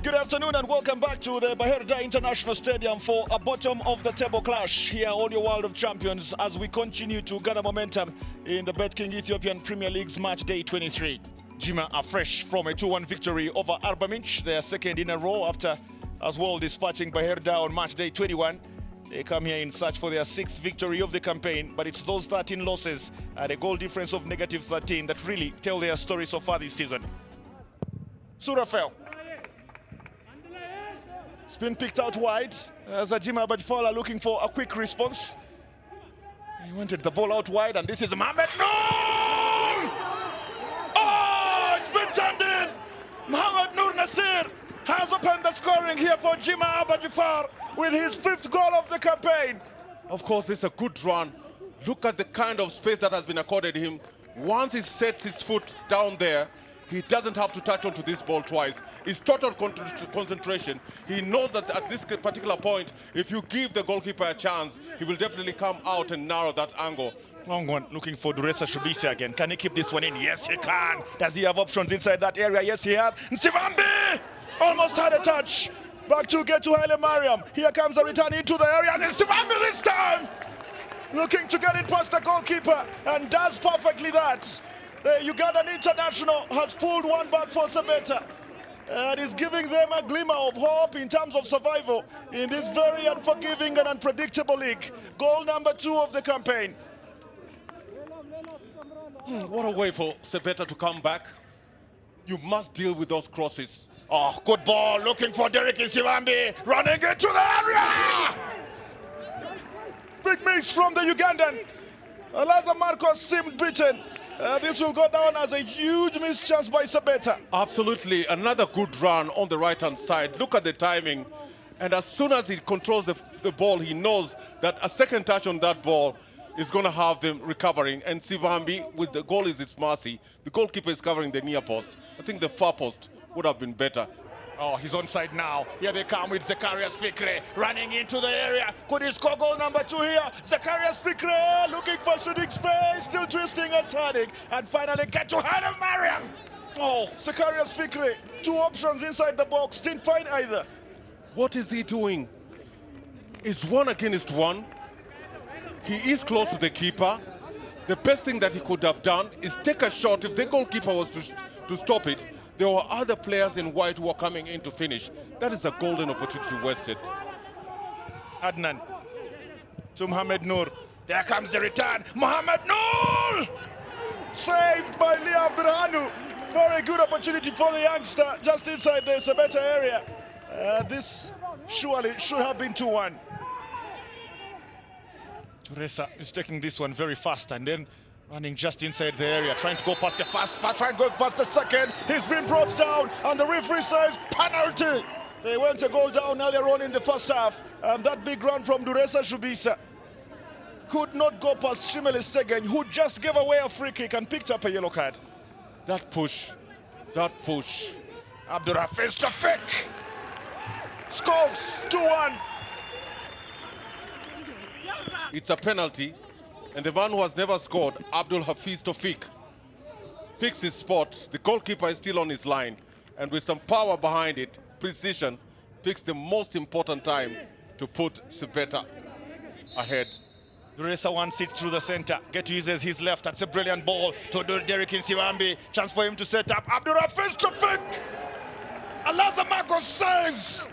Good afternoon and welcome back to the Baherda International Stadium for a bottom-of-the-table clash here on your World of Champions as we continue to gather momentum in the Beetking Ethiopian Premier League's match day 23. Jimma are fresh from a 2-1 victory over Abbaa, their second in a row after as well dispatching Baherda on match day 21. They come here in search for their 6th victory of the campaign, but it's those 13 losses at a goal difference of -13 that really tell their story so far this season. Surafel. Spin picked out wide as Jimmaa Abbaa Jifaar are looking for a quick response. He wanted the ball out wide, and this is Mohamed Noor! Oh, it's been turned in! Mohamed Noor Nasir has opened the scoring here for Jimmaa Abbaa Jifaar with his 5th goal of the campaign. Of course, it's a good run. Look at the kind of space that has been accorded him. Once he sets his foot down there, he doesn't have to touch onto this ball twice. It's total concentration. He knows that at this particular point, if you give the goalkeeper a chance, he will definitely come out and narrow that angle. Long one, looking for Duresa Shubisi again. Can he keep this one in? Yes, he can. Does he have options inside that area? Yes, he has. Nsibambi almost had a touch. Back to get to Haile Mariam. Here comes a return into the area. Nsibambi this time! Looking to get it past the goalkeeper and does perfectly that. The Ugandan international has pulled one back for Sabbataa and is giving them a glimmer of hope in terms of survival in this very unforgiving and unpredictable league. Goal number 2 of the campaign. What a way for Sabbataa to come back. You must deal with those crosses. Oh, good ball, looking for Derek Nsibambi, running into the area! Big miss from the Ugandan. Alaza Marcos seemed beaten. This will go down as a huge missed chance by Sabbataa. Absolutely, another good run on the right-hand side. Look at the timing. And as soon as he controls the ball, he knows that a second touch on that ball is going to have them recovering. And Nsibambi, with the goal is its mercy. The goalkeeper is covering the near post. I think the far post would have been better. Oh, he's onside now. Here they come with Zacharias Fikre running into the area. Could he score goal number 2 here? Zacharias Fikre looking for shooting space, still twisting and turning, and finally get to Haile Mariam. Oh, Zacharias Fikre, 2 options inside the box, didn't find either. What is he doing? It's 1 against 1. He is close to the keeper. The best thing that he could have done is take a shot. If the goalkeeper was to stop it, there were other players in white who were coming in to finish. That is a golden opportunity wasted. Adnan to Mohamed Noor. There comes the return. Mohamed Noor! Saved by Liam Birhanu. Very good opportunity for the youngster just inside the Sabbataa area. This surely should have been 2-1. Duresa is taking this one very fast and then running just inside the area, trying to go past the first, trying to go past the second. He's been brought down, and the referee says penalty. They went a goal down earlier on in the first half, and that big run from Duresa Shubisi could not go past Shimele Stegen, who just gave away a free kick and picked up a yellow card. That push. Abdurrafiz Tafik scores 2-1. It's a penalty. And the man who has never scored, Abdul Hafiz Tofik, picks his spot. The goalkeeper is still on his line. And with some power behind it, precision, picks the most important time to put Sabbataa ahead. Duresa wants it through the center. Get uses his left. That's a brilliant ball to Derek Nsibambi. Chance for him to set up. Abdul Hafiz Tofik! Alaza Marcos saves!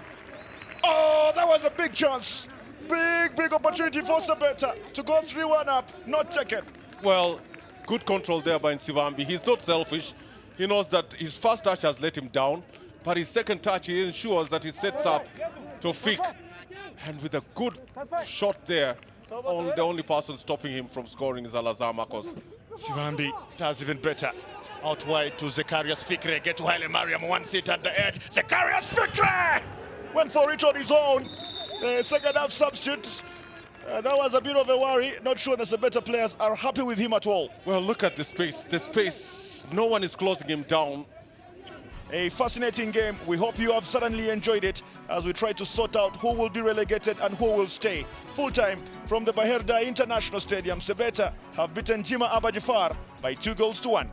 Oh, that was a big chance. Big opportunity for Sabbataa to go 3-1 up, not taken. Well, good control there by Nsibambi. He's not selfish. He knows that his first touch has let him down, but his second touch, he ensures that he sets up Tofik. And with a good shot there, the only person stopping him from scoring is Alaza Marcos. Nsibambi does even better. Out wide to Zacharias Fikre. Get to Haile Mariam, one seat at the edge. Zacharias Fikre went for it on his own. The second half substitute, that was a bit of a worry. Not sure the Sabbataa players are happy with him at all. Well, look at the space. No one is closing him down. A fascinating game. We hope you have certainly enjoyed it as we try to sort out who will be relegated and who will stay. Full time from the Baherda International Stadium, Sabbataa have beaten Jimmaa Abbaa Jifaar by 2 goals to 1.